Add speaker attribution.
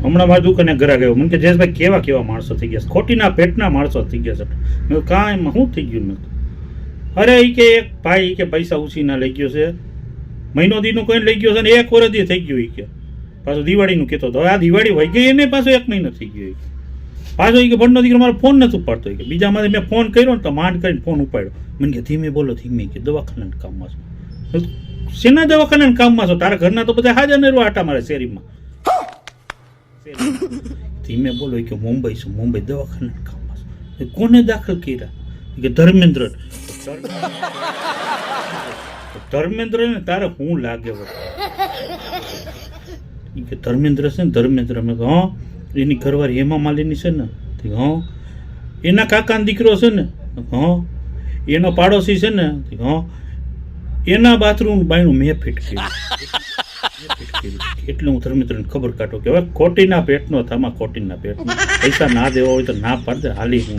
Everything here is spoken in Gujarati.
Speaker 1: હમણાં મારા દુકાને ઘરા ગયો મને કે જયેશભાઈ કેવા કેવા માણસો થઈ ગયા છે, ખોટીના પેટના માણસો થઈ ગયા છે. મેં કાંઈ એમાં શું થઈ ગયું? મેં અરે એ કે એક ભાઈ કે પૈસા ઉછીના લઈ ગયો છે, મહિનો દીનું કોઈ લઈ ગયો છે ને 1 વર્ષથી થઈ ગયું. એ કે પાછું દિવાળીનું કહેતો હતો. હવે આ દિવાળી વહી ગઈ એને પાછો 1 મહિનો થઈ ગયો. પાછો એ કે ભણનો દીકરો મારો ફોન નથી ઉપાડતો. કે બીજામાંથી મેં ફોન કર્યો ને તો માંડ કરીને ફોન ઉપાડ્યો. મને કે ધીમે બોલો ધીમે, કે દવાખાનાના કામમાં છો. શેના દવાખાનાના કામમાં છો? તારા ઘરના તો બધા હાજર ને આટા મારે શેરીમાં. ધીમે બોલો કે મુંબઈ છું, મુંબઈ દવાખાનાના કામમાં છું. કોને દાખલ કર્યા? કે ધર્મેન્દ્ર. ધર્મેન્દ્ર ને તારે હું લાગે કે ધર્મેન્દ્ર છે ને ધર્મેન્દ્ર. મેં હા એની ઘરવાળી હેમા માલિની છે ને, હા એના કાકાનો દીકરો છે ને, હા એનો પાડોશી છે ને, હા એના બાથરૂમ બાયણું મેં ફિટ કર્યું. એટલે હું ધર્મેન્દ્રને ખબર કાઢો કે હવે ખોટીના પેટનો થામા, ખોટીના પેટનો પૈસા ના દેવા હોય તો ના પાડે, હાલી હું